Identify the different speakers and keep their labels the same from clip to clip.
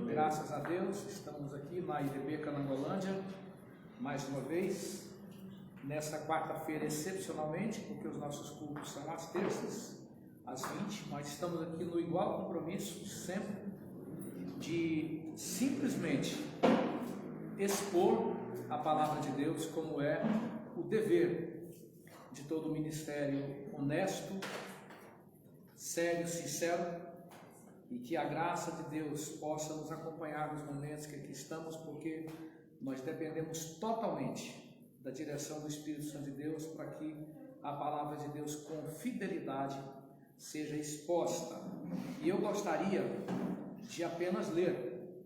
Speaker 1: Graças a Deus, estamos aqui na IDB Canangolândia, mais uma vez, nesta quarta-feira excepcionalmente, porque os nossos cultos são às terças, às 20, nós estamos aqui no igual compromisso de sempre, de simplesmente expor a palavra de Deus como é o dever de todo ministério honesto, sério, sincero, e que a graça de Deus possa nos acompanhar nos momentos que aqui estamos, porque nós dependemos totalmente da direção do Espírito Santo de Deus para que a palavra de Deus com fidelidade seja exposta. E eu gostaria de apenas ler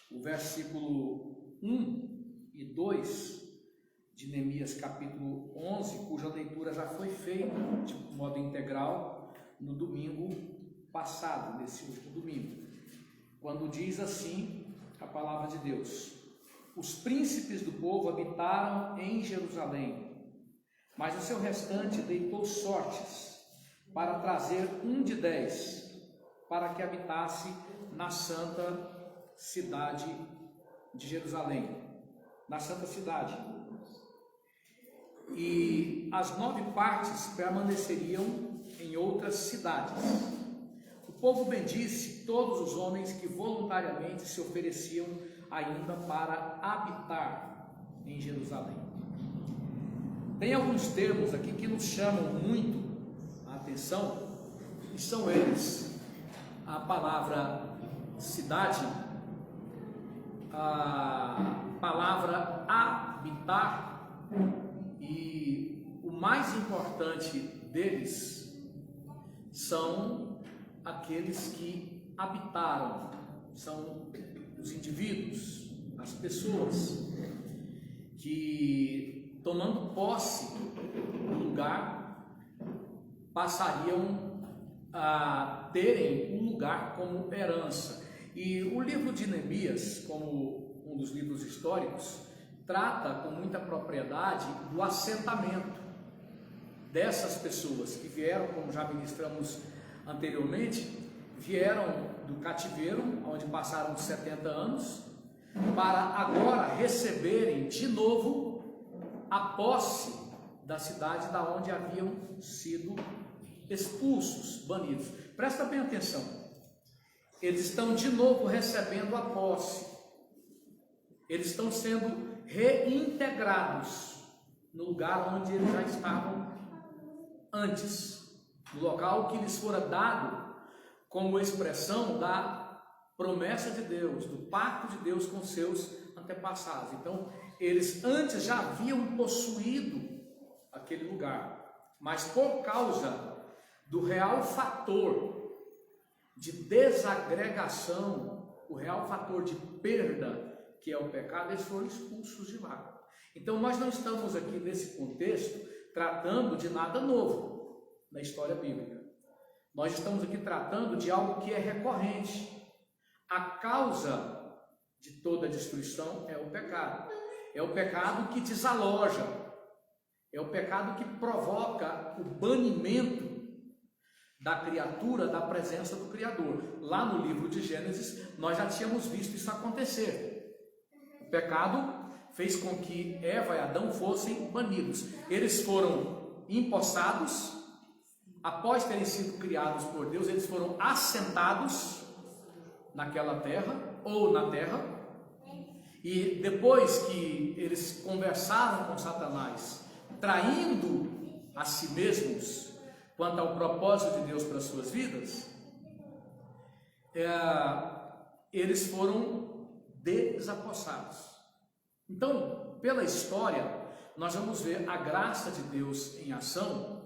Speaker 1: o versículo 1 e 2 de Neemias capítulo 11, cuja leitura já foi feita de modo integral no domingo passado, nesse último domingo, quando diz assim a palavra de Deus: os príncipes do povo habitaram em Jerusalém, mas o seu restante deitou sortes para trazer 1 de 10 para que habitasse na santa cidade de Jerusalém, na santa cidade, e as 9 partes permaneceriam em outras cidades. O povo bendisse todos os homens que voluntariamente se ofereciam ainda para habitar em Jerusalém. Tem alguns termos aqui que nos chamam muito a atenção, e são eles: a palavra cidade, a palavra habitar, e o mais importante deles são aqueles que habitaram, são os indivíduos, as pessoas que, tomando posse do lugar, passariam a terem um lugar como herança. E o livro de Neemias, como um dos livros históricos, trata com muita propriedade do assentamento dessas pessoas que vieram, como já ministramos anteriormente, vieram do cativeiro, onde passaram 70 anos, para agora receberem de novo a posse da cidade da onde haviam sido expulsos, banidos. Presta bem atenção, eles estão de novo recebendo a posse, eles estão sendo reintegrados no lugar onde eles já estavam antes, no local que lhes fora dado como expressão da promessa de Deus, do pacto de Deus com seus antepassados. Então, eles antes já haviam possuído aquele lugar, mas por causa do real fator de desagregação, o real fator de perda, que é o pecado, eles foram expulsos de lá. Então, nós não estamos aqui nesse contexto tratando de nada novo na história bíblica. Nós estamos aqui tratando de algo que é recorrente. A causa de toda destruição é o pecado. É o pecado que desaloja. É o pecado que provoca o banimento da criatura da presença do Criador. Lá no livro de Gênesis, nós já tínhamos visto isso acontecer. O pecado fez com que Eva e Adão fossem banidos. Eles foram empossados. Após terem sido criados por Deus, eles foram assentados naquela terra, ou na terra, e depois que eles conversaram com Satanás, traindo a si mesmos quanto ao propósito de Deus para as suas vidas, eles foram desapossados. Então, pela história, nós vamos ver a graça de Deus em ação,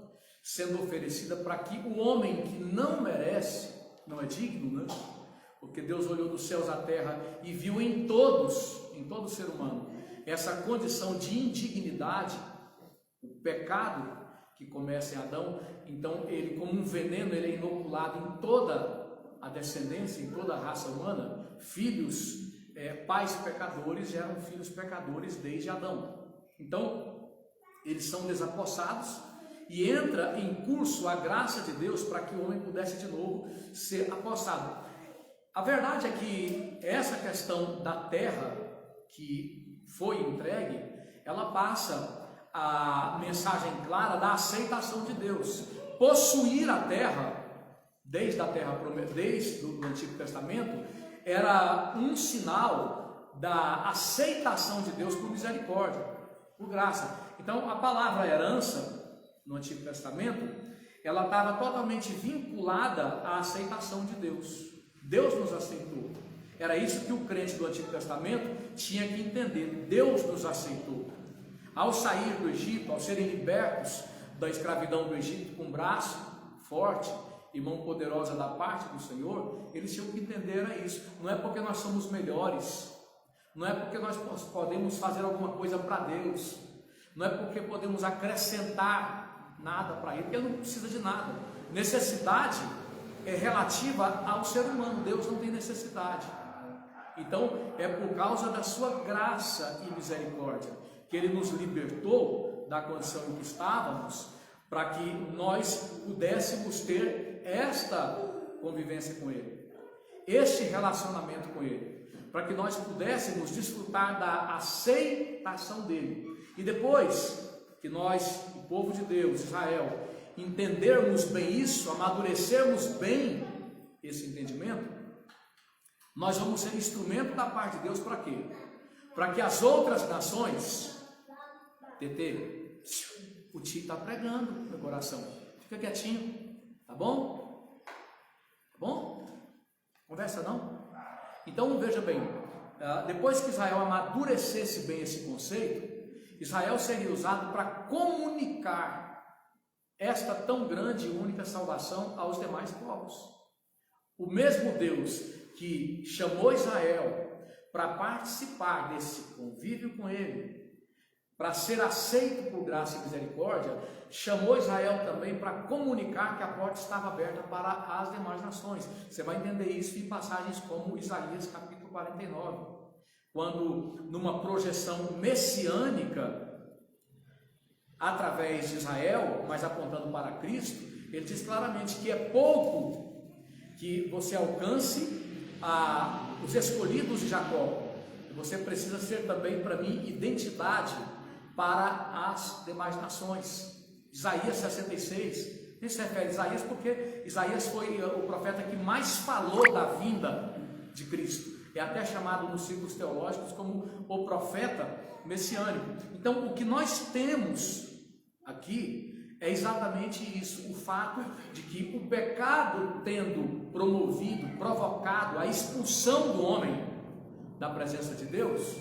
Speaker 1: sendo oferecida para que o homem que não merece, não é digno, né? Porque Deus olhou dos céus à terra e viu em todo ser humano, essa condição de indignidade, o pecado que começa em Adão. Então ele, como um veneno, ele é inoculado em toda a descendência, em toda a raça humana. Filhos, pais pecadores geram filhos pecadores desde Adão. Então eles são desapossados, e entra em curso a graça de Deus para que o homem pudesse de novo ser apossado. A verdade é que essa questão da terra que foi entregue, ela passa a mensagem clara da aceitação de Deus. Possuir a terra, desde o Antigo Testamento, era um sinal da aceitação de Deus por misericórdia, por graça. Então, a palavra herança, no Antigo Testamento, ela estava totalmente vinculada à aceitação de Deus. Deus nos aceitou. Era isso que o crente do Antigo Testamento tinha que entender. Deus nos aceitou. Ao sair do Egito, ao serem libertos da escravidão do Egito com braço forte e mão poderosa da parte do Senhor, eles tinham que entender isso. Não é porque nós somos melhores, não é porque nós podemos fazer alguma coisa para Deus, não é porque podemos acrescentar nada para Ele, porque Ele não precisa de nada. Necessidade é relativa ao ser humano, Deus não tem necessidade. Então é por causa da sua graça e misericórdia que Ele nos libertou da condição em que estávamos, para que nós pudéssemos ter esta convivência com Ele, este relacionamento com Ele, para que nós pudéssemos desfrutar da aceitação dEle. E depois que nós, o povo de Deus, Israel, entendermos bem isso, amadurecermos bem esse entendimento, nós vamos ser instrumento da parte de Deus para quê? Para que as outras nações, TT, o tio está pregando no meu coração, fica quietinho, tá bom? Tá bom? Conversa não? Então veja bem, depois que Israel amadurecesse bem esse conceito, Israel seria usado para comunicar esta tão grande e única salvação aos demais povos. O mesmo Deus que chamou Israel para participar desse convívio com Ele, para ser aceito por graça e misericórdia, chamou Israel também para comunicar que a porta estava aberta para as demais nações. Você vai entender isso em passagens como Isaías capítulo 49, quando numa projeção messiânica, através de Israel, mas apontando para Cristo, ele diz claramente que é pouco que você alcance os escolhidos de Jacó. Você precisa ser também para mim identidade para as demais nações. Isaías 66, nem se refere a Isaías porque Isaías foi o profeta que mais falou da vinda de Cristo. É até chamado nos círculos teológicos como o profeta messiânico. Então, o que nós temos aqui é exatamente isso, o fato de que o pecado tendo promovido, provocado a expulsão do homem da presença de Deus,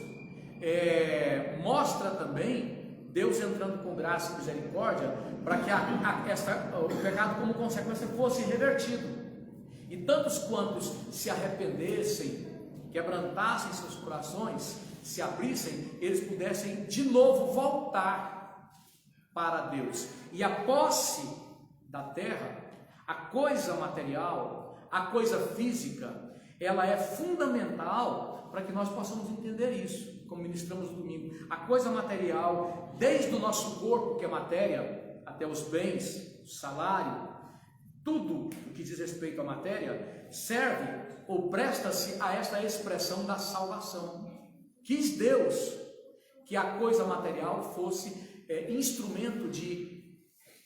Speaker 1: mostra também Deus entrando com graça e misericórdia para que o pecado como consequência fosse revertido, e tantos quantos se arrependessem, quebrantassem seus corações, se abrissem, eles pudessem de novo voltar para Deus. E a posse da terra, a coisa material, a coisa física, ela é fundamental para que nós possamos entender isso, como ministramos no domingo. A coisa material, desde o nosso corpo, que é matéria, até os bens, o salário, tudo o que diz respeito à matéria, serve ou presta-se a esta expressão da salvação. Quis Deus que a coisa material fosse instrumento de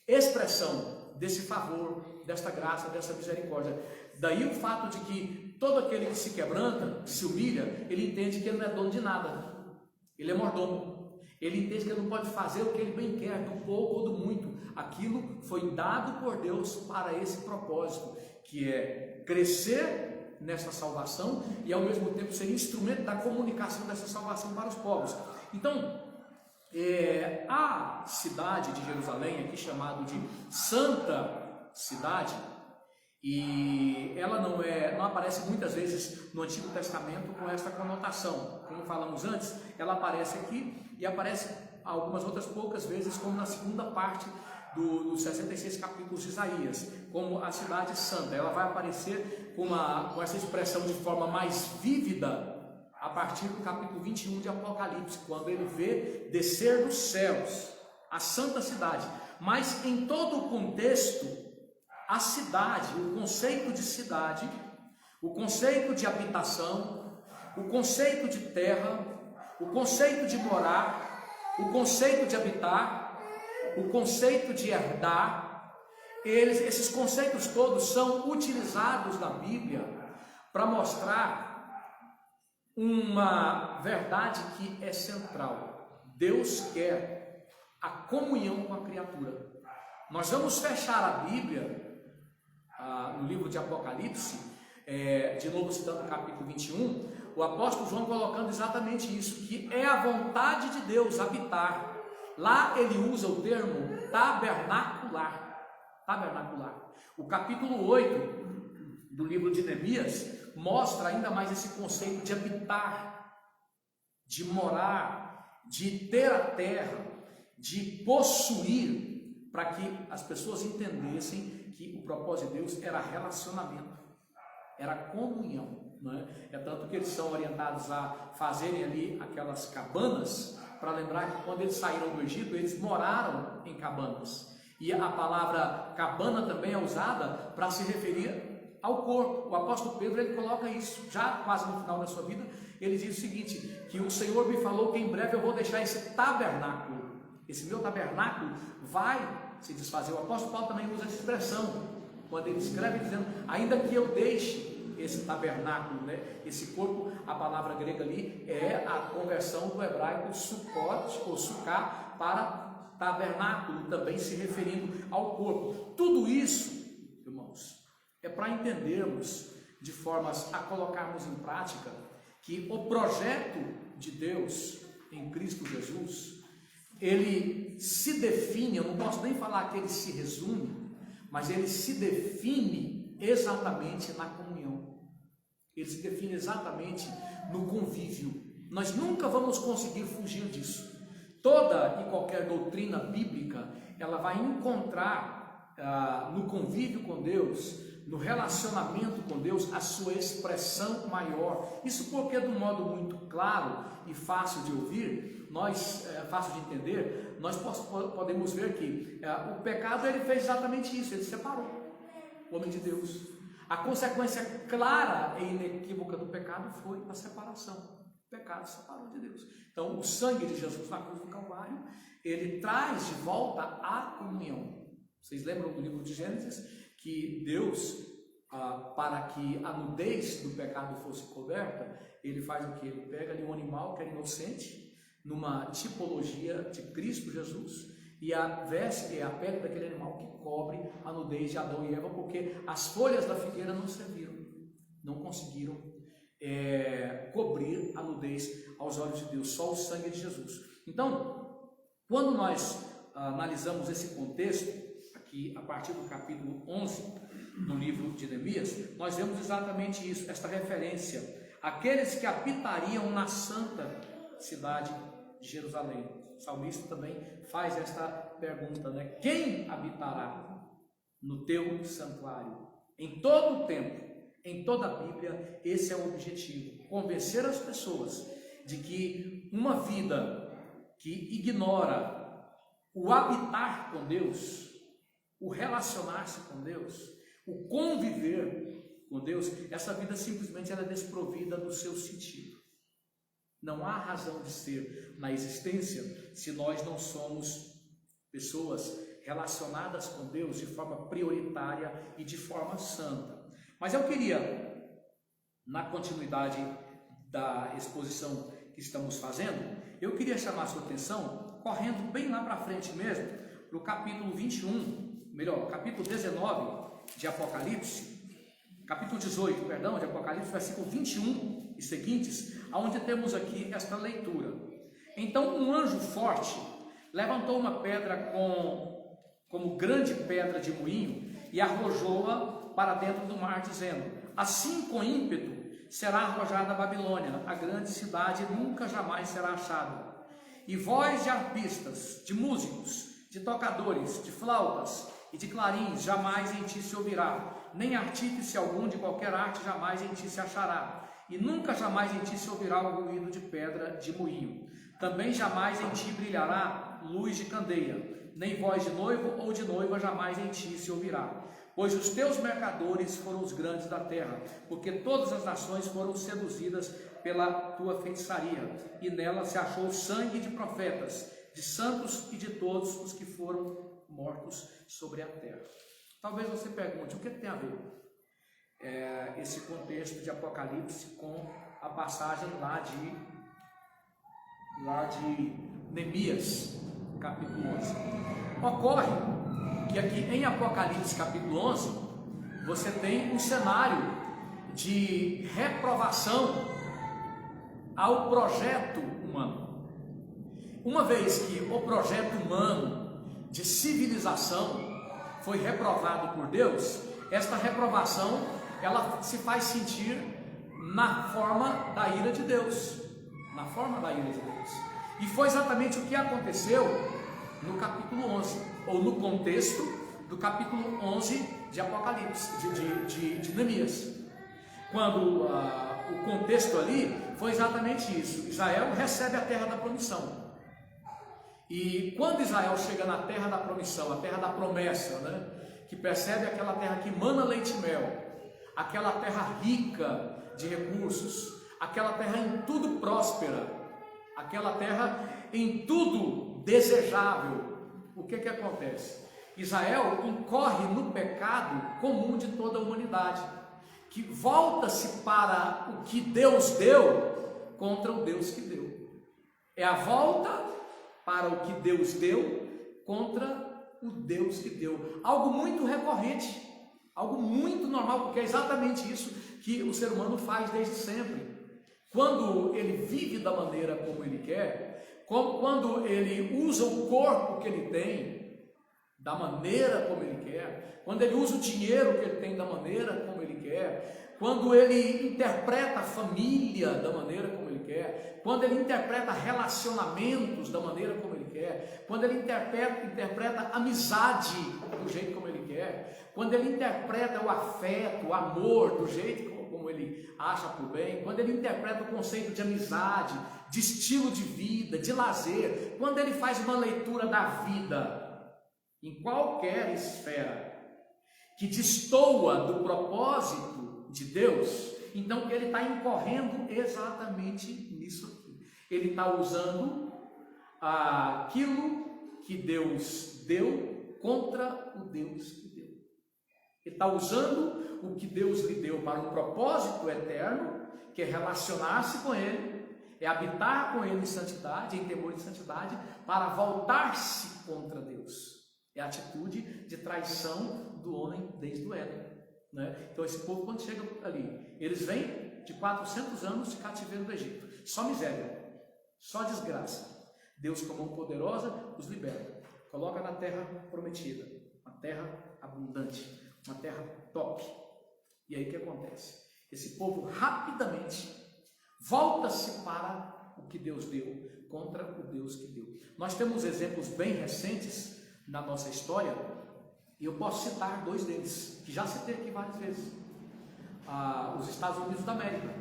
Speaker 1: expressão desse favor, desta graça, dessa misericórdia. Daí o fato de que todo aquele que se quebranta, que se humilha, ele entende que ele não é dono de nada, ele é mordomo. Ele entende que ele não pode fazer o que ele bem quer, do pouco ou do muito. Aquilo foi dado por Deus para esse propósito, que é crescer nessa salvação e ao mesmo tempo ser instrumento da comunicação dessa salvação para os povos. Então, a cidade de Jerusalém, aqui chamado de Santa Cidade, e ela não aparece muitas vezes no Antigo Testamento com esta conotação, como falamos antes, ela aparece aqui e aparece algumas outras poucas vezes, como na segunda parte dos 66 capítulos de Isaías, como a cidade santa. Ela vai aparecer com essa expressão de forma mais vívida a partir do capítulo 21 de Apocalipse, quando ele vê descer dos céus a santa cidade. Mas em todo o contexto, a cidade, o conceito de cidade, o conceito de habitação, o conceito de terra, o conceito de morar, o conceito de habitar, o conceito de herdar. Esses conceitos todos são utilizados na Bíblia para mostrar uma verdade que é central. Deus quer a comunhão com a criatura. Nós vamos fechar a Bíblia no livro de Apocalipse, de novo citando o capítulo 21, o apóstolo João colocando exatamente isso, que é a vontade de Deus habitar. Lá ele usa o termo tabernacular. O capítulo 8 do livro de Neemias mostra ainda mais esse conceito de habitar, de morar, de ter a terra, de possuir, para que as pessoas entendessem que o propósito de Deus era relacionamento, era comunhão, né? É tanto que eles são orientados a fazerem ali aquelas cabanas, para lembrar que quando eles saíram do Egito, eles moraram em cabanas. E a palavra cabana também é usada para se referir ao corpo. O apóstolo Pedro, ele coloca isso, já quase no final da sua vida, ele diz o seguinte, que o Senhor me falou que em breve eu vou deixar esse tabernáculo, esse meu tabernáculo vai se desfazer. O apóstolo Paulo também usa essa expressão, quando ele escreve dizendo, ainda que eu deixe esse tabernáculo, né? Esse corpo, a palavra grega ali é a conversão do hebraico sukkot ou sukkah para tabernáculo, também se referindo ao corpo. Tudo isso, irmãos, é para entendermos de formas a colocarmos em prática que o projeto de Deus em Cristo Jesus, ele se define, eu não posso nem falar que ele se resume, mas ele se define exatamente na comunhão. Ele se define exatamente no convívio. Nós nunca vamos conseguir fugir disso. Toda e qualquer doutrina bíblica, ela vai encontrar no convívio com Deus, no relacionamento com Deus, a sua expressão maior. Isso porque, de um modo muito claro e fácil de ouvir, fácil de entender, nós podemos ver que o pecado, ele fez exatamente isso, ele separou o homem de Deus. A consequência clara e inequívoca do pecado foi a separação. O pecado separou de Deus. Então, o sangue de Jesus na cruz do Calvário, ele traz de volta a comunhão. Vocês lembram do livro de Gênesis? Que Deus, para que a nudez do pecado fosse coberta, ele faz o que? Ele pega ali um animal que era inocente, numa tipologia de Cristo Jesus, e a veste é a pele daquele animal que cobre a nudez de Adão e Eva, porque as folhas da figueira não serviram, não conseguiram cobrir a nudez aos olhos de Deus, só o sangue de Jesus. Então, quando nós analisamos esse contexto, aqui a partir do capítulo 11 do livro de Neemias, nós vemos exatamente isso, esta referência, aqueles que habitariam na santa cidade de Jerusalém. O salmista também faz esta pergunta, né? Quem habitará no teu santuário? Em todo o tempo, em toda a Bíblia, esse é o objetivo, convencer as pessoas de que uma vida que ignora o habitar com Deus, o relacionar-se com Deus, o conviver com Deus, essa vida simplesmente ela é desprovida do seu sentido. Não há razão de ser na existência se nós não somos pessoas relacionadas com Deus de forma prioritária e de forma santa. Mas eu queria, na continuidade da exposição que estamos fazendo, eu queria chamar a sua atenção, correndo bem lá para frente mesmo, para o capítulo 21, melhor, capítulo 19 de Apocalipse, capítulo 18, perdão, de Apocalipse, versículo 21 e seguintes, onde temos aqui esta leitura. Então um anjo forte levantou uma pedra como grande pedra de moinho e arrojou-a para dentro do mar, dizendo: assim com ímpeto será arrojada a Babilônia, a grande cidade, nunca jamais será achada. E voz de arpistas, de músicos, de tocadores, de flautas e de clarins jamais em ti se ouvirá, nem artífice algum de qualquer arte jamais em ti se achará, e nunca jamais em ti se ouvirá o ruído de pedra de moinho. Também jamais em ti brilhará luz de candeia, nem voz de noivo ou de noiva jamais em ti se ouvirá. pois os teus mercadores foram os grandes da terra, porque todas as nações foram seduzidas pela tua feitiçaria, e nela se achou sangue de profetas, de santos e de todos os que foram mortos sobre a terra. Talvez você pergunte, o que tem a ver esse contexto de Apocalipse com a passagem lá de Neemias, capítulo 11. Ocorre que aqui em Apocalipse capítulo 11, você tem um cenário de reprovação ao projeto humano. Uma vez que o projeto humano de civilização foi reprovado por Deus, esta reprovação ela se faz sentir na forma da ira de Deus, na forma da ira de Deus. E foi exatamente o que aconteceu no capítulo 11, ou no contexto do capítulo 11 de Apocalipse, de Neemias. Quando o contexto ali foi exatamente isso: Israel recebe a terra da promissão. E quando Israel chega na terra da promissão, a terra da promessa, né, que percebe aquela terra que mana leite e mel, aquela terra rica de recursos, aquela terra em tudo próspera, aquela terra em tudo desejável, o que acontece? Israel incorre no pecado comum de toda a humanidade, que volta-se para o que Deus deu contra o Deus que deu. É a volta para o que Deus deu contra o Deus que deu. Algo muito recorrente, algo muito normal, porque é exatamente isso que o ser humano faz desde sempre. Quando ele vive da maneira como ele quer, quando ele usa o corpo que ele tem da maneira como ele quer, quando ele usa o dinheiro que ele tem da maneira como ele quer, quando ele interpreta a família da maneira como ele quer, quando ele interpreta relacionamentos da maneira como ele quer, quando ele interpreta amizade do jeito como ele quer, quando ele interpreta o afeto, o amor do jeito como ele acha por bem, quando ele interpreta o conceito de amizade, de estilo de vida, de lazer, quando ele faz uma leitura da vida em qualquer esfera que destoa do propósito de Deus, então ele está incorrendo exatamente nisso aqui. Ele está usando aquilo que Deus deu contra o Deus que deu. Ele está usando o que Deus lhe deu para um propósito eterno, que é relacionar-se com Ele, é habitar com Ele em santidade, em temor de santidade, para voltar-se contra Deus. É a atitude de traição do homem desde o Éden, né? Então esse povo, quando chega ali, eles vêm de 400 anos de cativeiro do Egito, só miséria, só desgraça. Deus, com a mão poderosa, os liberta, coloca na terra prometida, uma terra abundante, uma terra top. E aí o que acontece? Esse povo rapidamente volta-se para o que Deus deu contra o Deus que deu. Nós temos exemplos bem recentes na nossa história, e eu posso citar dois deles, que já citei aqui várias vezes. Os Estados Unidos da América.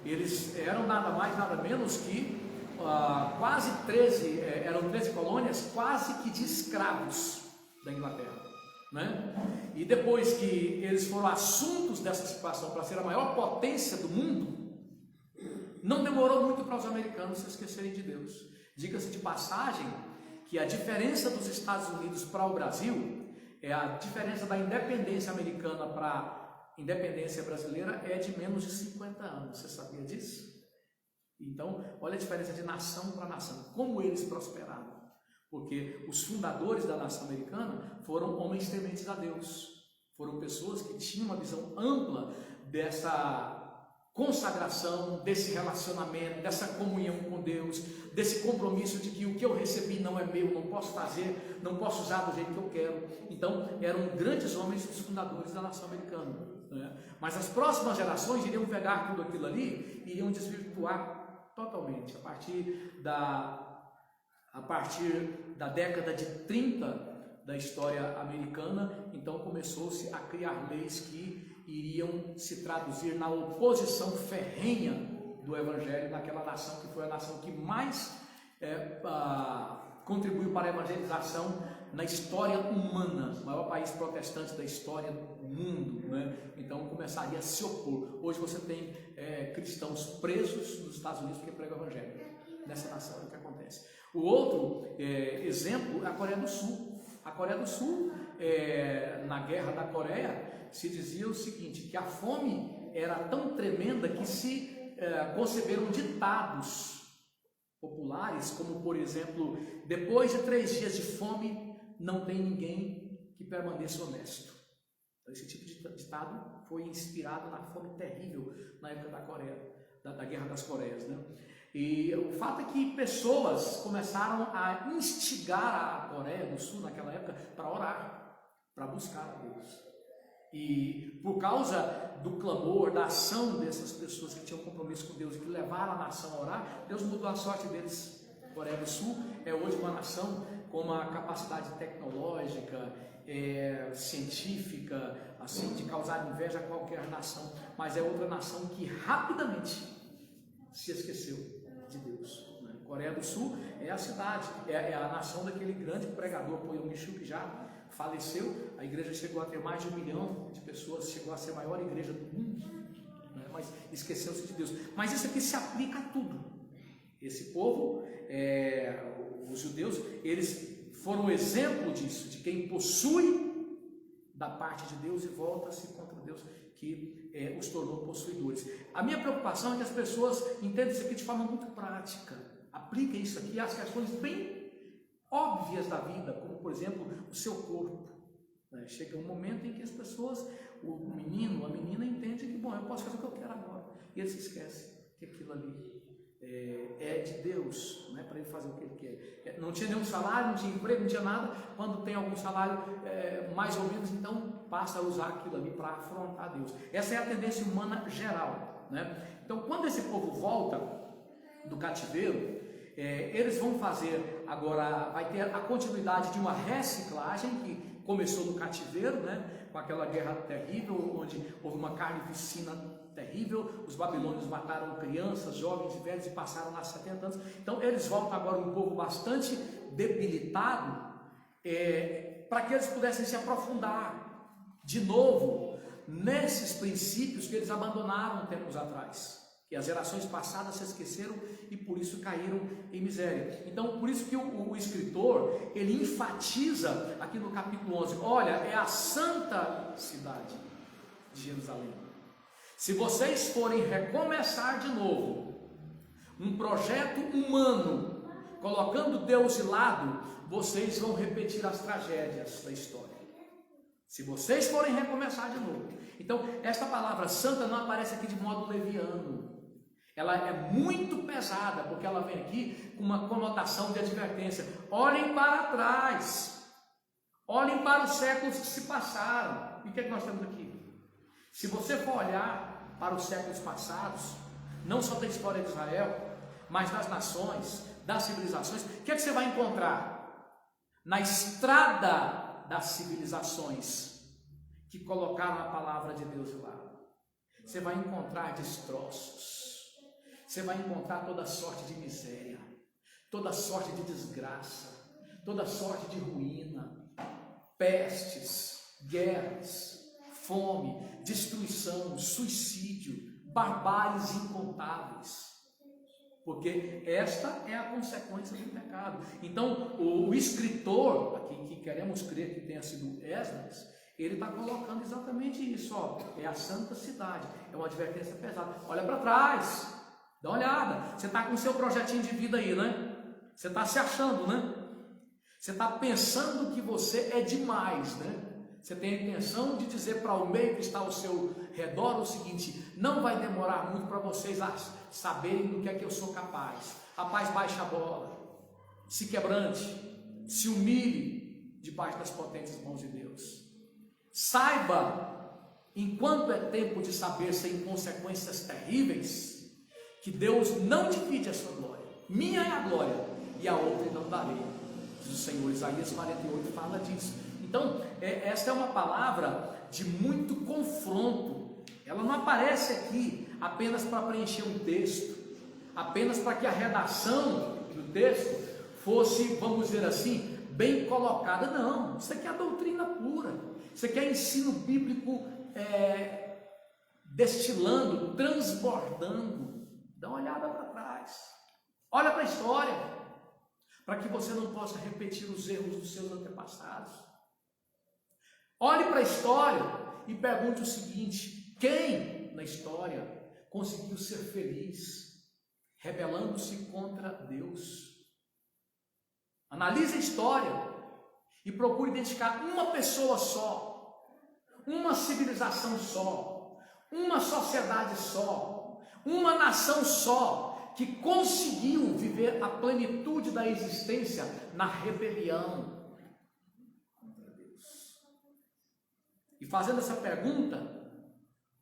Speaker 1: Eles eram nada mais, nada menos que quase 13, eram 13 colônias, quase que de escravos da Inglaterra, né? E depois que eles foram assuntos dessa situação para ser a maior potência do mundo, não demorou muito para os americanos se esquecerem de Deus. Diga-se de passagem que a diferença dos Estados Unidos para o Brasil é a diferença da independência americana para a independência brasileira é de menos de 50 anos. Você sabia disso? Então, olha a diferença de nação para nação, como eles prosperaram. Porque os fundadores da nação americana foram homens tementes a Deus. Foram pessoas que tinham uma visão ampla dessa consagração, desse relacionamento, dessa comunhão com Deus, desse compromisso de que o que eu recebi não é meu, não posso fazer, não posso usar do jeito que eu quero. Então, eram grandes homens os fundadores da nação americana, né? Mas as próximas gerações iriam pegar tudo aquilo ali e iriam desvirtuar totalmente. A partir da década de 30 da história americana, então começou-se a criar leis que iriam se traduzir na oposição ferrenha do Evangelho naquela nação que foi a nação que mais contribuiu para a evangelização na história humana, o maior país protestante da história do mundo, né? Então começaria a se opor. Hoje você tem cristãos presos nos Estados Unidos porque pregam o evangelho. Nessa nação é o que acontece. O outro exemplo é a Coreia do Sul. A Coreia do Sul, na guerra da Coreia, se dizia o seguinte, que a fome era tão tremenda que se conceberam ditados populares, como por exemplo, depois de 3 dias de fome, não tem ninguém que permaneça honesto. Então, esse tipo de ditado foi inspirado na fome terrível na época da Coreia, da Guerra das Coreias, né? E o fato é que pessoas começaram a instigar a Coreia do Sul naquela época para orar, para buscar a Deus. E por causa do clamor, da ação dessas pessoas que tinham compromisso com Deus e que levaram a nação a orar, Deus mudou a sorte deles. A Coreia do Sul é hoje uma nação com uma capacidade tecnológica, científica, assim, de causar inveja a qualquer nação, mas é outra nação que rapidamente se esqueceu de Deus. Coreia do Sul é a cidade, é a nação daquele grande pregador Poyong-Chul, que já faleceu. A igreja chegou a ter mais de 1 milhão de pessoas, chegou a ser a maior igreja do mundo, né? Mas esqueceu-se de Deus. Mas isso aqui se aplica a tudo. Esse povo, os judeus, eles foram um exemplo disso, de quem possui da parte de Deus e volta-se contra Deus, que os tornou possuidores. A minha preocupação é que as pessoas entendam isso aqui de forma muito prática. Apliquem isso aqui às questões bem óbvias da vida, como por exemplo o seu corpo. Chega um momento em que as pessoas, o menino, a menina entende que, bom, eu posso fazer o que eu quero agora, e ele se esquece que aquilo ali é de Deus, não é para ele fazer o que ele quer. Não tinha nenhum salário, não tinha emprego, não tinha nada. Quando tem algum salário, mais ou menos, então passa a usar aquilo ali para afrontar Deus. Essa é a tendência humana geral, né? Então, quando esse povo volta do cativeiro, eles vão fazer agora, vai ter a continuidade de uma reciclagem que começou no cativeiro, né, com aquela guerra terrível, onde houve uma carnificina terrível. Os babilônios mataram crianças, jovens e velhos e passaram lá 70 anos. Então eles voltam agora um povo bastante debilitado, para que eles pudessem se aprofundar de novo nesses princípios que eles abandonaram tempos atrás, que as gerações passadas se esqueceram e por isso caíram em miséria. Então, por isso que o escritor, ele enfatiza aqui no capítulo 11, olha, é a santa cidade de Jerusalém. Se vocês forem recomeçar de novo um projeto humano, colocando Deus de lado, vocês vão repetir as tragédias da história. Se vocês forem recomeçar de novo. Então, esta palavra santa não aparece aqui de modo leviano. Ela é muito pesada, porque ela vem aqui com uma conotação de advertência. Olhem para trás. Olhem para os séculos que se passaram. E o que é que nós temos aqui? Se você for olhar para os séculos passados, não só da história de Israel, mas das nações, das civilizações, o que é que você vai encontrar? Na estrada das civilizações que colocaram a palavra de Deus de lado, você vai encontrar destroços. Você vai encontrar toda sorte de miséria, toda sorte de desgraça, toda sorte de ruína, pestes, guerras, fome, destruição, suicídio, barbáries incontáveis. Porque esta é a consequência do pecado. Então, o escritor, aqui que queremos crer que tenha sido Esdras, ele está colocando exatamente isso, ó, é a santa cidade, é uma advertência pesada. Olha para trás. Dá uma olhada, você está com o seu projetinho de vida aí, né? Você está se achando, né? Você está pensando que você é demais, né? Você tem a intenção de dizer para o meio que está ao seu redor o seguinte: não vai demorar muito para vocês saberem do que é que eu sou capaz. Rapaz, baixa a bola, se quebrante, se humilhe debaixo das potentes mãos de Deus. Saiba, enquanto é tempo de saber sem consequências terríveis, que Deus não divide a sua glória. Minha é a glória e a outra não darei, diz o Senhor. Isaías 48 fala disso. Então, esta é uma palavra de muito confronto. Ela não aparece aqui apenas para preencher um texto, apenas para que a redação do texto fosse, vamos dizer assim, bem colocada. Não, isso aqui é doutrina pura, isso aqui é ensino bíblico destilando, transbordando. Dá uma olhada para trás, olha para a história, para que você não possa repetir os erros dos seus antepassados. Olhe para a história e pergunte o seguinte: quem na história conseguiu ser feliz rebelando-se contra Deus? Analise a história e procure identificar uma pessoa só, uma civilização só, uma sociedade só, uma nação só, que conseguiu viver a plenitude da existência na rebelião contra Deus. E fazendo essa pergunta,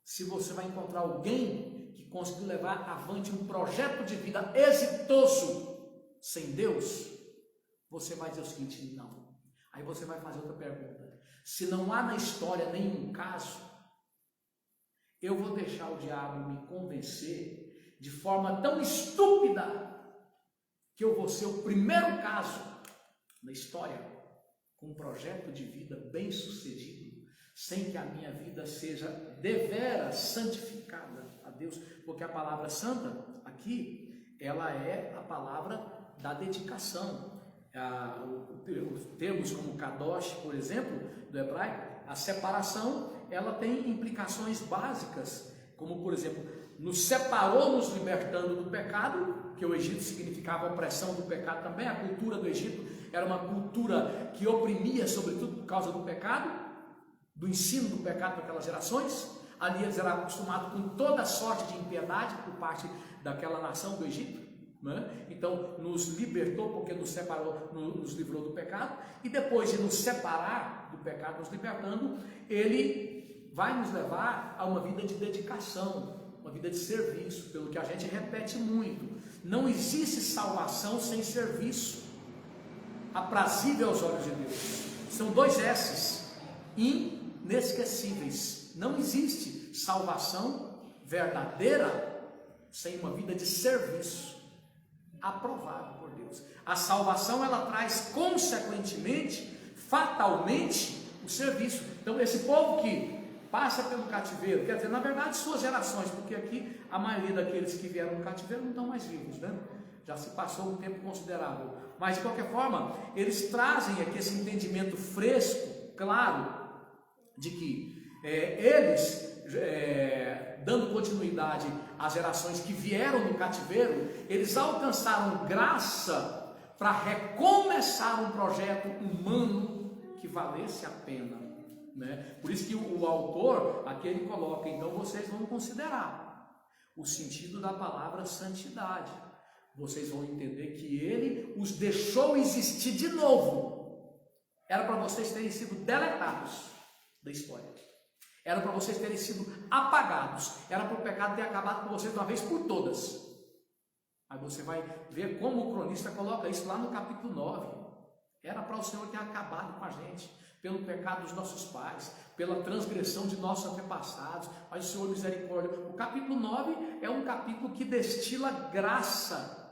Speaker 1: se você vai encontrar alguém que conseguiu levar avante um projeto de vida exitoso sem Deus, você vai dizer o seguinte: não. Aí você vai fazer outra pergunta: se não há na história nenhum caso, eu vou deixar o diabo me convencer de forma tão estúpida que eu vou ser o primeiro caso na história com um projeto de vida bem sucedido, sem que a minha vida seja deveras santificada a Deus, porque a palavra santa aqui, ela é a palavra da dedicação. Os termos como kadosh, por exemplo, do hebraico, a separação, ela tem implicações básicas, como por exemplo, nos separou, nos libertando do pecado, que o Egito significava a opressão do pecado também. A cultura do Egito era uma cultura que oprimia, sobretudo por causa do pecado, do ensino do pecado para aquelas gerações. Ali eles eram acostumados com toda sorte de impiedade por parte daquela nação do Egito, né? Então nos libertou, porque nos separou, nos livrou do pecado, e depois de nos separar do pecado, nos libertando, ele vai nos levar a uma vida de dedicação, uma vida de serviço, pelo que a gente repete muito: não existe salvação sem serviço, aprazível aos olhos de Deus. São dois S's inesquecíveis. Não existe salvação verdadeira sem uma vida de serviço, aprovado por Deus. A salvação, ela traz consequentemente, fatalmente, o serviço. Então esse povo que passa pelo cativeiro, quer dizer, na verdade suas gerações, porque aqui a maioria daqueles que vieram no cativeiro não estão mais vivos, né? Já se passou um tempo considerável, mas de qualquer forma eles trazem aqui esse entendimento fresco, claro, de que eles, dando continuidade às gerações que vieram no cativeiro, eles alcançaram graça para recomeçar um projeto humano que valesse a pena, né? Por isso que o autor aqui ele coloca: então vocês vão considerar o sentido da palavra santidade, vocês vão entender que ele os deixou existir de novo. Era para vocês terem sido deletados da história, era para vocês terem sido apagados, era para o pecado ter acabado com vocês de uma vez por todas. Aí você vai ver como o cronista coloca isso lá no capítulo 9. Era para o Senhor ter acabado com a gente, pelo pecado dos nossos pais, pela transgressão de nossos antepassados, mas o Senhor misericórdia. O capítulo 9 é um capítulo que destila graça,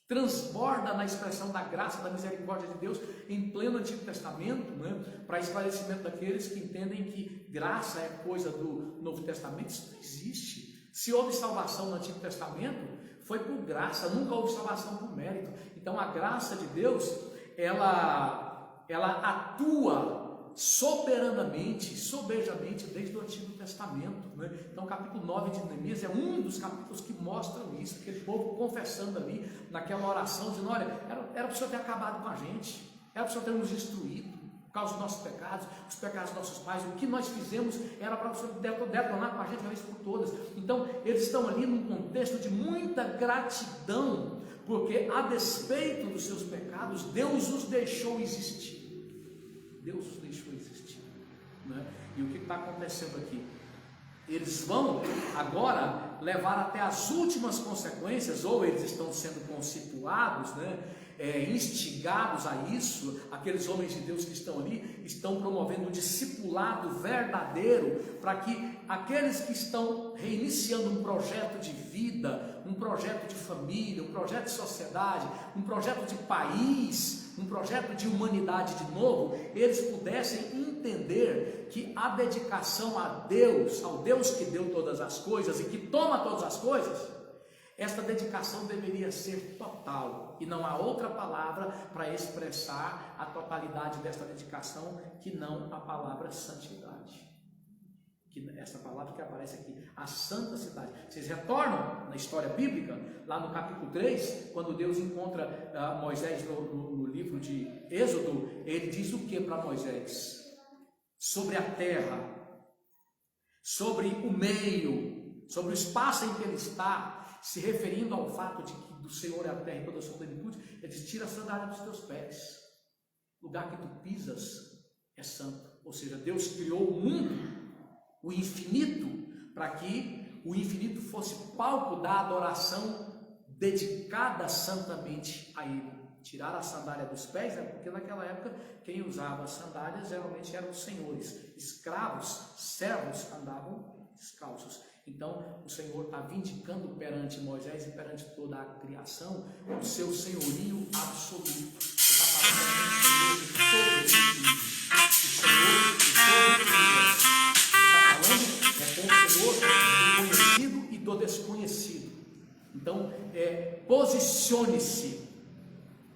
Speaker 1: transborda na expressão da graça, da misericórdia de Deus em pleno Antigo Testamento, né? Para esclarecimento daqueles que entendem que graça é coisa do Novo Testamento. Isso não existe. Se houve salvação no Antigo Testamento, foi por graça, nunca houve salvação por mérito. Então a graça de Deus, ela atua soberanamente, sobejanamente desde o Antigo Testamento, né? Então o capítulo 9 de Neemias é um dos capítulos que mostram isso, aquele povo confessando ali naquela oração, dizendo: olha, era para o Senhor ter acabado com a gente, era para o Senhor ter nos destruído por causa dos nossos pecados, os pecados dos nossos pais, o que nós fizemos era para o Senhor detonar com a gente uma vez por todas. Então eles estão ali num contexto de muita gratidão, porque a despeito dos seus pecados, Deus os deixou existir. Deus os deixou existir, né? E o que está acontecendo aqui? Eles vão agora levar até as últimas consequências, ou eles estão sendo constituídos, né? Instigados a isso. Aqueles homens de Deus que estão ali estão promovendo um discipulado verdadeiro para que aqueles que estão reiniciando um projeto de vida, um projeto de família, um projeto de sociedade, um projeto de país, um projeto de humanidade de novo, eles pudessem entender que a dedicação a Deus, ao Deus que deu todas as coisas e que toma todas as coisas, esta dedicação deveria ser total, e não há outra palavra para expressar a totalidade desta dedicação que não a palavra santidade. Essa palavra que aparece aqui, a santa cidade. Vocês retornam na história bíblica, lá no capítulo 3, quando Deus encontra Moisés no livro de Êxodo, ele diz o que para Moisés? Sobre a terra, sobre o meio, sobre o espaço em que ele está, se referindo ao fato de que do Senhor é a terra e toda a sua plenitude, ele diz: tira a sandália dos teus pés, o lugar que tu pisas é santo. Ou seja, Deus criou o mundo, o infinito, para que o infinito fosse palco da adoração dedicada santamente a Ele. Tirar a sandália dos pés, porque naquela época quem usava as sandálias geralmente eram os senhores, escravos, servos andavam descalços. Então o Senhor está vindicando perante Moisés e perante toda a criação o seu senhorio absoluto. Você está falando de todo o Senhor do conhecido e do desconhecido. Então, posicione-se,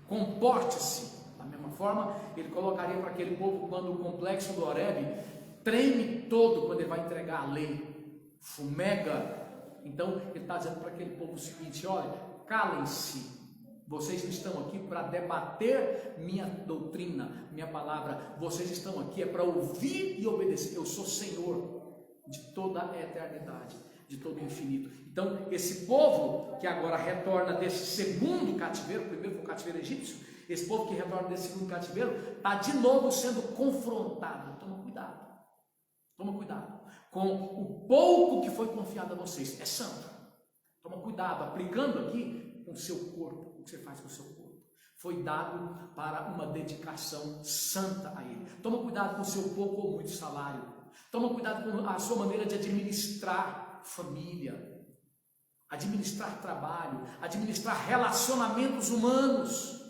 Speaker 1: comporte-se. Da mesma forma, ele colocaria para aquele povo, quando o complexo do Horebe treme todo, quando ele vai entregar a lei, fumega. Então, ele está dizendo para aquele povo o seguinte: olha, calem-se, vocês estão aqui para debater minha doutrina, minha palavra, vocês estão aqui para ouvir e obedecer. Eu sou Senhor de toda a eternidade, de todo o infinito. Então, esse povo que agora retorna desse segundo cativeiro, o primeiro foi o cativeiro egípcio, esse povo que retorna desse segundo cativeiro, está de novo sendo confrontado. Toma cuidado com o pouco que foi confiado a vocês, é santo. Toma cuidado, aplicando aqui com o seu corpo, o que você faz com o seu corpo. Foi dado para uma dedicação santa a Ele. Toma cuidado com o seu pouco ou muito salário. Toma cuidado com a sua maneira de administrar família, administrar trabalho, administrar relacionamentos humanos.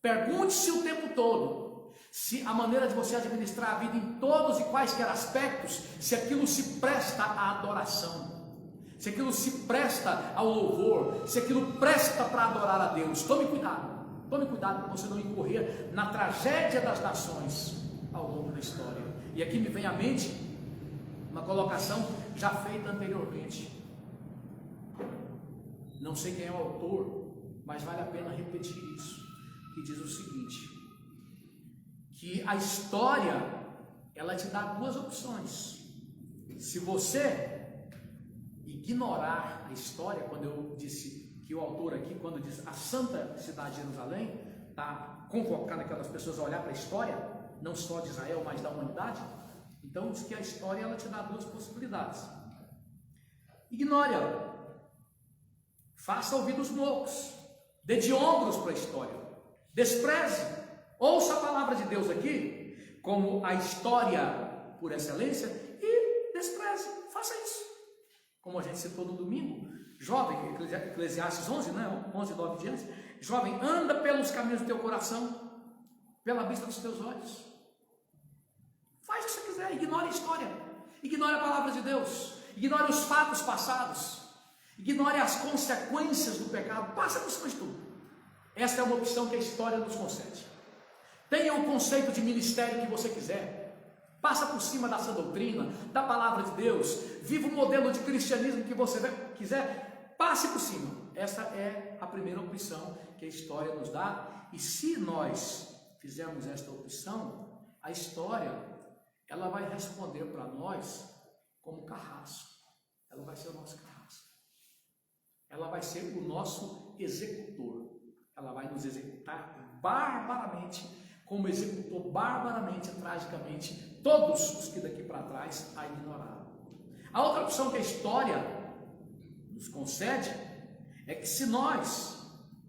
Speaker 1: Pergunte-se o tempo todo se a maneira de você administrar a vida em todos e quaisquer aspectos, se aquilo se presta à adoração, se aquilo se presta ao louvor, se aquilo presta para adorar a Deus. Tome cuidado para você não incorrer na tragédia das nações ao longo da história. E aqui me vem à mente uma colocação já feita anteriormente. Não sei quem é o autor, mas vale a pena repetir isso, que diz o seguinte: que a história, ela te dá duas opções. Se você ignorar a história, quando eu disse que o autor aqui, quando diz a santa cidade de Jerusalém, está convocando aquelas pessoas a olhar para a história, não só de Israel, mas da humanidade. Então diz que a história, ela te dá duas possibilidades. Ignore-a, faça ouvidos moucos, dê de ombros para a história, despreze, ouça a palavra de Deus aqui como a história por excelência e despreze, faça isso. Como a gente citou no domingo, jovem, Eclesiastes 11, né? 11, 9 dias, jovem, anda pelos caminhos do teu coração, pela vista dos teus olhos. Faz o que você quiser, ignore a história, ignore a palavra de Deus, ignore os fatos passados, ignore as consequências do pecado, passa por cima de tudo. Esta é uma opção que a história nos concede. Tenha o conceito de ministério que você quiser, passa por cima da sã doutrina, da palavra de Deus, viva o modelo de cristianismo que você quiser, passe por cima. Essa é a primeira opção que a história nos dá, e se nós fizermos esta opção, a história, ela vai responder para nós como carrasco. Ela vai ser o nosso carrasco. Ela vai ser o nosso executor. Ela vai nos executar barbaramente, como executou barbaramente, tragicamente, todos os que daqui para trás a ignoraram. A outra opção que a história nos concede é que, se nós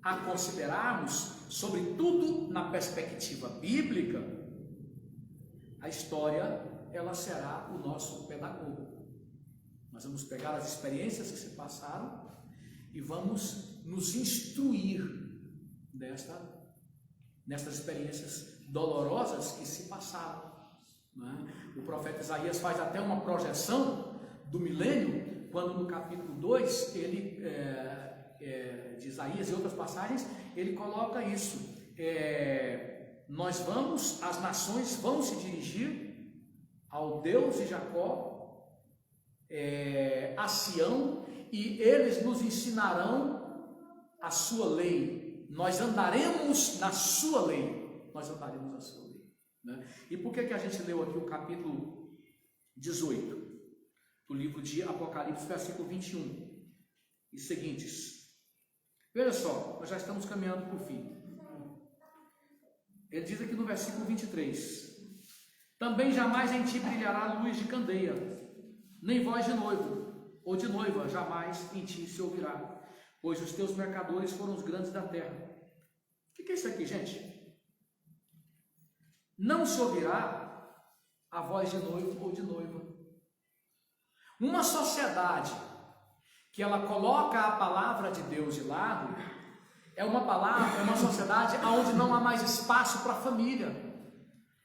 Speaker 1: a considerarmos, sobretudo na perspectiva bíblica, a história, ela será o nosso pedagogo. Nós vamos pegar as experiências que se passaram e vamos nos instruir desta nestas experiências dolorosas que se passaram. O profeta Isaías faz até uma projeção do milênio, quando no capítulo 2, ele, de Isaías e outras passagens, ele coloca isso. As nações vão se dirigir ao Deus de Jacó, a Sião, e eles nos ensinarão a sua lei. Nós andaremos na sua lei. Nós andaremos na sua lei. E por que a gente leu aqui o capítulo 18 do livro de Apocalipse, versículo 21 e seguintes? Veja só, nós já estamos caminhando para o fim. Ele diz aqui no versículo 23: também jamais em ti brilhará luz de candeia, nem voz de noivo ou de noiva jamais em ti se ouvirá, pois os teus mercadores foram os grandes da terra. O que é isso aqui, gente? Não se ouvirá a voz de noivo ou de noiva. Uma sociedade que ela coloca a palavra de Deus de lado é uma sociedade onde não há mais espaço para a família,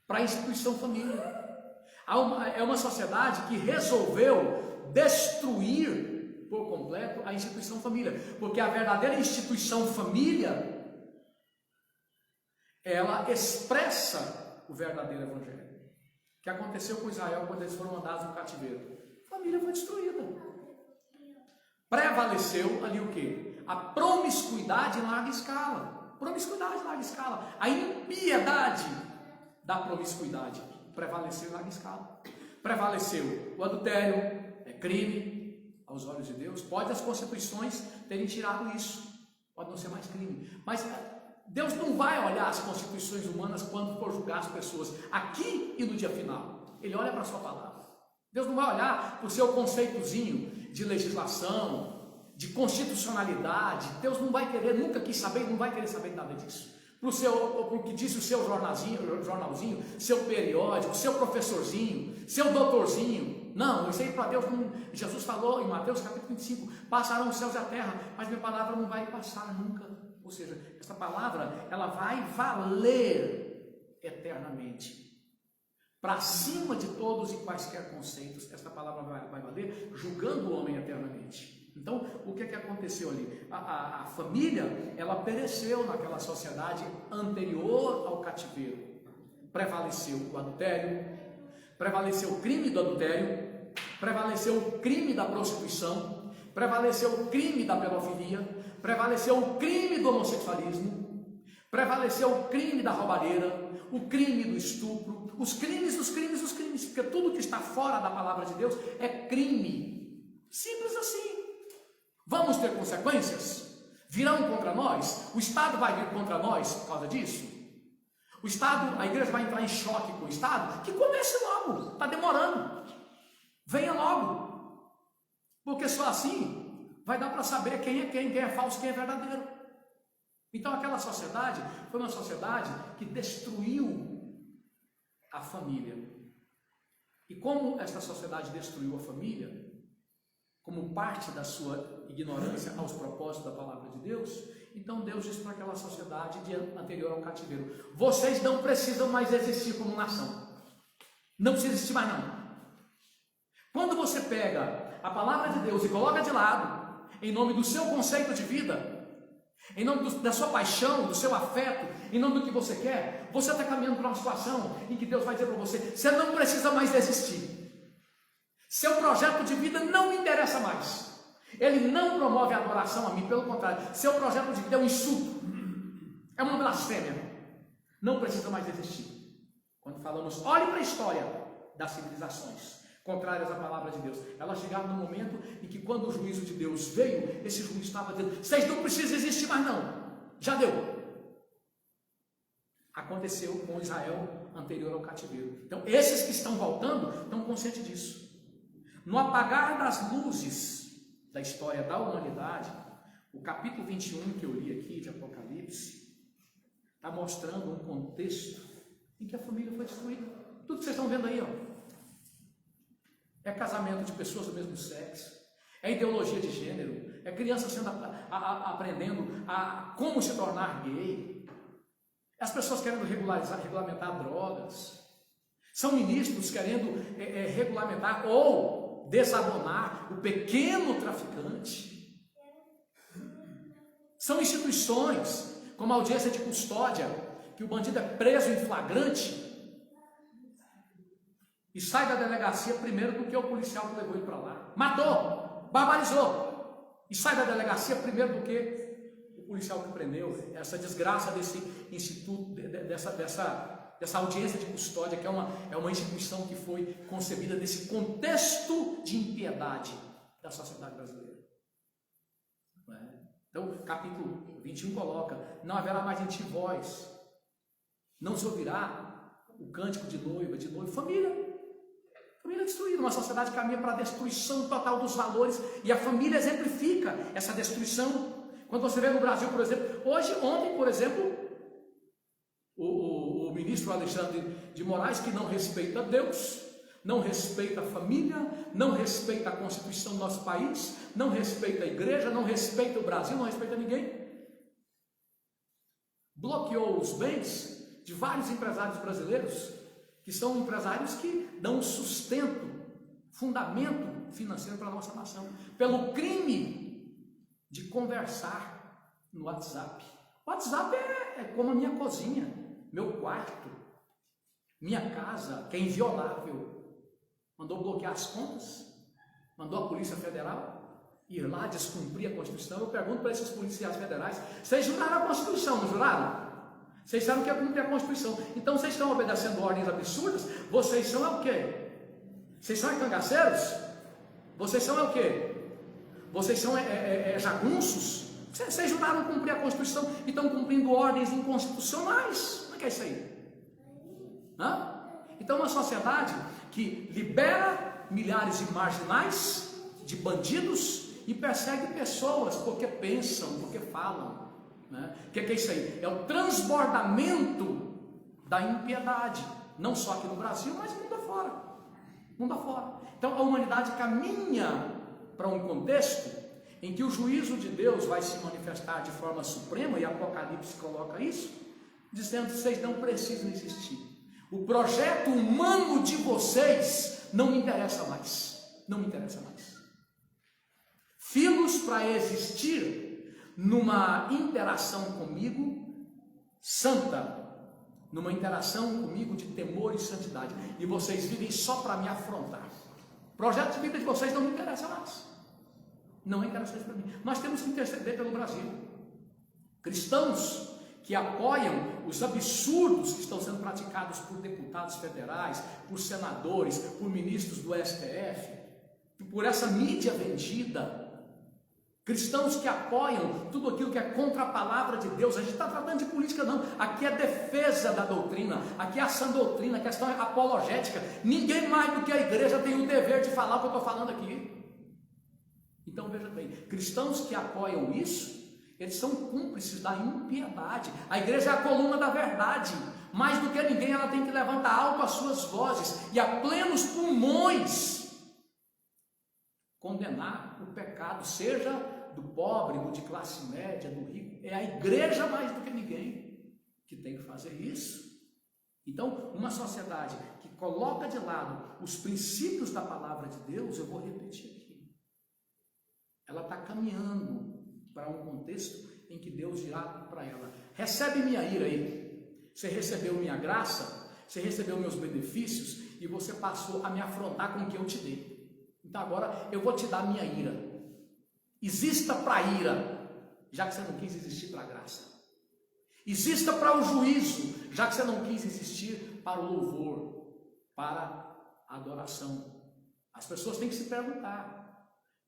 Speaker 1: para a instituição família. É uma sociedade que resolveu destruir por completo a instituição família, porque a verdadeira instituição família, ela expressa o verdadeiro evangelho. O que aconteceu com Israel quando eles foram mandados no cativeiro? A família foi destruída. Prevaleceu ali o quê? A promiscuidade em larga escala. Promiscuidade em larga escala. A impiedade da promiscuidade prevaleceu em larga escala. Prevaleceu o adultério, é crime aos olhos de Deus. Pode as constituições terem tirado isso, pode não ser mais crime, mas Deus não vai olhar as constituições humanas quando for julgar as pessoas aqui e no dia final. Ele olha para a sua palavra. Deus não vai olhar para o seu conceitozinho de legislação, de constitucionalidade. Deus não vai querer, nunca quis saber, não vai querer saber nada disso. Para o que disse o seu jornalzinho, seu periódico, seu professorzinho, seu doutorzinho. Não, isso aí para Deus não. Jesus falou em Mateus capítulo 25: passarão os céus e a terra, mas minha palavra não vai passar nunca. Ou seja, essa palavra, ela vai valer eternamente. Para cima de todos e quaisquer conceitos, esta palavra vai valer, julgando o homem eternamente. Então, o que aconteceu ali? A família, ela pereceu naquela sociedade anterior ao cativeiro. Prevaleceu o adultério, prevaleceu o crime do adultério, prevaleceu o crime da prostituição, prevaleceu o crime da pedofilia, prevaleceu o crime do homossexualismo, prevaleceu o crime da roubalheira, o crime do estupro, os crimes, porque tudo que está fora da palavra de Deus é crime. Simples assim. Vamos ter consequências? Virão contra nós? O Estado vai vir contra nós por causa disso? O Estado, a igreja vai entrar em choque com o Estado? Que comece logo, está demorando. Venha logo. Porque só assim vai dar para saber quem é falso, quem é verdadeiro. Então aquela sociedade foi uma sociedade que destruiu a família. E como esta sociedade destruiu a família, como parte da sua ignorância aos propósitos da palavra de Deus, então Deus disse para aquela sociedade anterior ao cativeiro: vocês não precisam mais existir como nação. Não precisa existir mais não. Quando você pega a palavra de Deus e coloca de lado, em nome do seu conceito de vida, em nome da sua paixão, do seu afeto, em nome do que você quer, você está caminhando para uma situação em que Deus vai dizer para você: você não precisa mais existir. Seu projeto de vida não me interessa mais. Ele não promove a adoração a mim, pelo contrário, seu projeto de vida é um insulto, é uma blasfêmia. Não precisa mais existir. Quando falamos, olhe para a história das civilizações contrárias à palavra de Deus, elas chegaram no momento em que, quando o juízo de Deus veio, esse juiz estava dizendo: vocês não precisam existir mais não, já deu. Aconteceu com Israel anterior ao cativeiro. Então esses que estão voltando estão conscientes disso. No apagar das luzes da história da humanidade, o capítulo 21 que eu li aqui de Apocalipse está mostrando um contexto em que a família foi destruída. Tudo que vocês estão vendo aí, ó, é casamento de pessoas do mesmo sexo, é ideologia de gênero, é criança aprendendo a como se tornar gay, As pessoas querendo regulamentar drogas. São ministros querendo regulamentar ou desabonar o pequeno traficante. São instituições, como a audiência de custódia, que o bandido é preso em flagrante e sai da delegacia primeiro do que o policial que levou ele para lá. Matou, barbarizou, e sai da delegacia primeiro do que o policial que prendeu. Essa desgraça desse instituto, dessa audiência de custódia, que é uma instituição que foi concebida nesse contexto de impiedade da sociedade brasileira. Então, capítulo 21 coloca: não haverá mais em ti voz, não se ouvirá o cântico de noiva, família destruída. Uma sociedade que caminha para a destruição total dos valores, e a família exemplifica essa destruição. Quando você vê no Brasil, por exemplo, ontem, por exemplo, o ministro Alexandre de Moraes, que não respeita Deus, não respeita a família, não respeita a Constituição do nosso país, não respeita a igreja, não respeita o Brasil, não respeita ninguém, bloqueou os bens de vários empresários brasileiros, que são empresários que dão sustento, fundamento financeiro para a nossa nação, pelo crime de conversar no WhatsApp. O WhatsApp é como a minha cozinha, meu quarto, minha casa, que é inviolável. Mandou bloquear as contas, mandou a Polícia Federal ir lá descumprir a Constituição. Eu pergunto para esses policiais federais: vocês juraram a Constituição, não juraram? Vocês sabem que é cumprir a Constituição. Então vocês estão obedecendo ordens absurdas? Vocês são o quê? Vocês são cangaceiros? Vocês são o quê? Vocês são jagunços? Vocês juraram cumprir a Constituição e estão cumprindo ordens inconstitucionais. Como é que é isso aí? Então, uma sociedade que libera milhares de marginais, de bandidos, e persegue pessoas porque pensam, porque falam. O que é isso aí? É o transbordamento da impiedade, não só aqui no Brasil, mas mundo afora. Mundo afora. Então a humanidade caminha para um contexto em que o juízo de Deus vai se manifestar de forma suprema, e Apocalipse coloca isso, dizendo: vocês não precisam existir. O projeto humano de vocês não me interessa mais. Não me interessa mais. Filos para existir numa interação comigo santa, numa interação comigo de temor e santidade, e vocês vivem só para me afrontar. O projeto de vida de vocês não me interessa mais. Não é interessante para mim. Nós temos que interceder pelo Brasil. Cristãos que apoiam os absurdos que estão sendo praticados por deputados federais, por senadores, por ministros do STF, por essa mídia vendida. Cristãos que apoiam tudo aquilo que é contra a palavra de Deus. A gente está tratando de política, não. Aqui é defesa da doutrina, aqui é a sã doutrina, a questão é apologética. Ninguém mais do que a igreja tem o dever de falar o que eu estou falando aqui. Então veja bem, cristãos que apoiam isso, eles são cúmplices da impiedade. A igreja é a coluna da verdade. Mais do que ninguém, ela tem que levantar alto as suas vozes e a plenos pulmões condenar o pecado, seja do pobre, do de classe média, do rico. É a igreja mais do que ninguém que tem que fazer isso. Então, uma sociedade que coloca de lado os princípios da palavra de Deus, eu vou repetir aqui, ela está caminhando para um contexto em que Deus dirá para ela: recebe minha ira aí, você recebeu minha graça, você recebeu meus benefícios e você passou a me afrontar com o que eu te dei. Então agora eu vou te dar minha ira. Exista para a ira, já que você não quis existir para a graça. Exista para o juízo, já que você não quis existir para o louvor, para a adoração. As pessoas têm que se perguntar: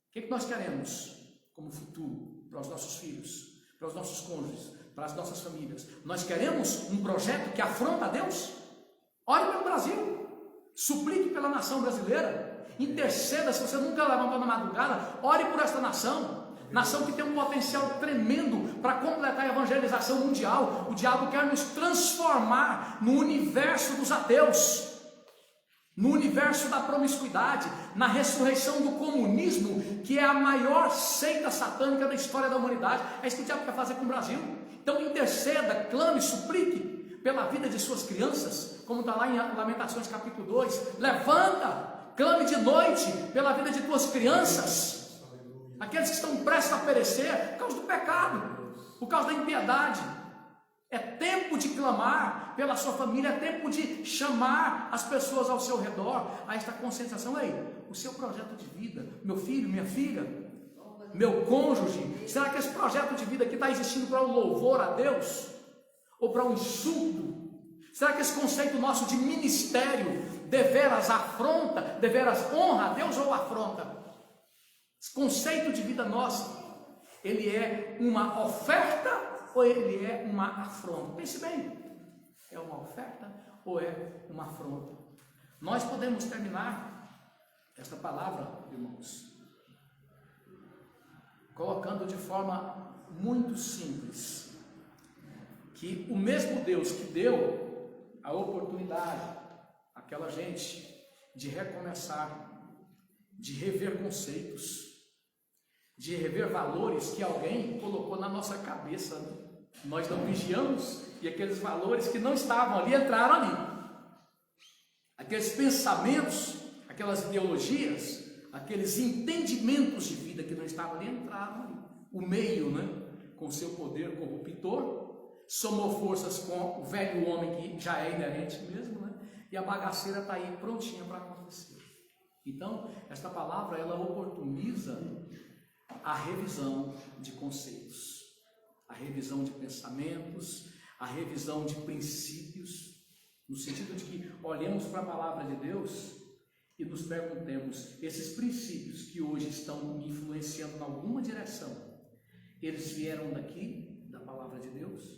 Speaker 1: o que nós queremos como futuro para os nossos filhos, para os nossos cônjuges, para as nossas famílias? Nós queremos um projeto que afronta a Deus? Ore pelo Brasil, suplique pela nação brasileira, interceda. Se você nunca levantou na madrugada, ore por esta nação que tem um potencial tremendo para completar a evangelização mundial. O diabo quer nos transformar no universo dos ateus, no universo da promiscuidade, na ressurreição do comunismo, que é a maior seita satânica da história da humanidade. É isso que o diabo quer fazer com o Brasil. Então interceda, clame, suplique,
Speaker 2: pela vida de suas crianças, como está lá em Lamentações capítulo 2. Levanta, clame de noite pela vida de tuas crianças, aqueles que estão prestes a perecer por causa do pecado, por causa da impiedade. É tempo de clamar pela sua família, é tempo de chamar as pessoas ao seu redor a esta conscientização. Ei, o seu projeto de vida, meu filho, minha filha, meu cônjuge, será que esse projeto de vida aqui está existindo para um louvor a Deus? Ou para um insulto? Será que esse conceito nosso de ministério deveras afronta, deveras honra a Deus ou afronta? Esse conceito de vida nosso, ele é uma oferta ou ele é uma afronta? Pense bem, é uma oferta ou é uma afronta? Nós podemos terminar esta palavra, irmãos, colocando de forma muito simples, que o mesmo Deus que deu a oportunidade àquela gente de recomeçar, de rever conceitos, de rever valores que alguém colocou na nossa cabeça, nós não vigiamos, e aqueles valores que não estavam ali, entraram ali, aqueles pensamentos, aquelas ideologias, aqueles entendimentos de vida que não estavam ali, entraram ali. O meio, com seu poder corruptor, somou forças com o velho homem que já é inerente mesmo, e a bagaceira está aí prontinha para acontecer. Então, esta palavra, ela oportuniza a revisão de conceitos, a revisão de pensamentos, a revisão de princípios, no sentido de que olhemos para a palavra de Deus e nos perguntemos, esses princípios que hoje estão me influenciando em alguma direção, eles vieram daqui, da palavra de Deus?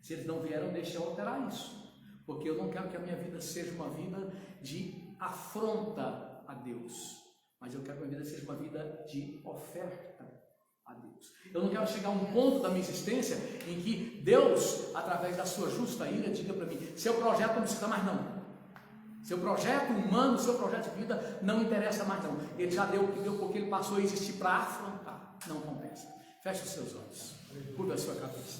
Speaker 2: Se eles não vieram, deixe eu alterar isso, porque eu não quero que a minha vida seja uma vida de afronta a Deus, mas eu quero que a minha vida seja uma vida de oferta a Deus. Eu não quero chegar a um ponto da minha existência em que Deus, através da sua justa ira, diga para mim, seu projeto não precisa mais não, seu projeto humano, seu projeto de vida não interessa mais não, ele já deu o que deu, porque ele passou a existir para afrontar. Não compensa. Feche os seus olhos, curva a sua cabeça,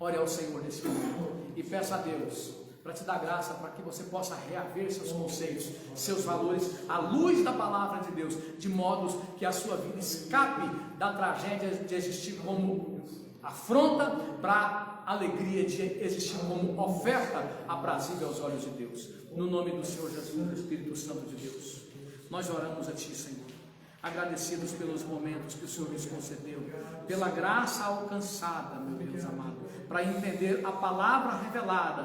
Speaker 2: ore ao Senhor nesse momento e peça a Deus para te dar graça, para que você possa reaver seus conceitos, seus valores, à luz da palavra de Deus, de modo que a sua vida escape da tragédia de existir como afronta para a alegria de existir como oferta aprazível aos olhos de Deus. No nome do Senhor Jesus, do Espírito Santo de Deus, nós oramos a Ti, Senhor, agradecidos pelos momentos que o Senhor nos concedeu, pela graça alcançada, meu Deus amado, para entender a palavra revelada,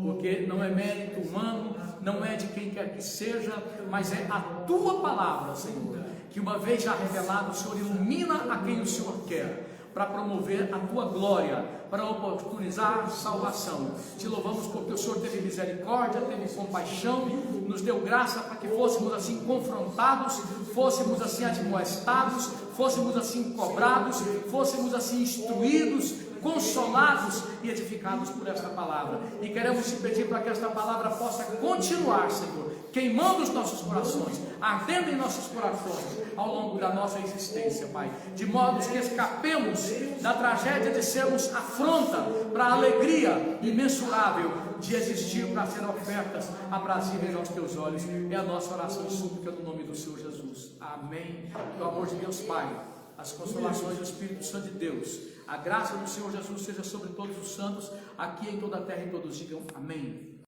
Speaker 2: porque não é mérito humano, não é de quem quer que seja, mas é a Tua palavra, Senhor, que uma vez já revelada, o Senhor ilumina a quem o Senhor quer, para promover a Tua glória, para oportunizar salvação. Te louvamos porque o Senhor teve misericórdia, teve compaixão, nos deu graça para que fôssemos assim confrontados, fôssemos assim admoestados, fôssemos assim cobrados, fôssemos assim instruídos, consolados e edificados por esta palavra. E queremos te pedir para que esta palavra possa continuar, Senhor, queimando os nossos corações, ardendo em nossos corações ao longo da nossa existência, Pai, de modo que escapemos da tragédia de sermos afronta para a alegria imensurável de existir para ser ofertas aprazíveis aos Teus olhos. É a nossa oração e súplica no nome do Senhor Jesus. Amém. Que o amor de Deus Pai, as consolações do Espírito Santo de Deus, a graça do Senhor Jesus seja sobre todos os santos, aqui em toda a terra, e todos digam amém.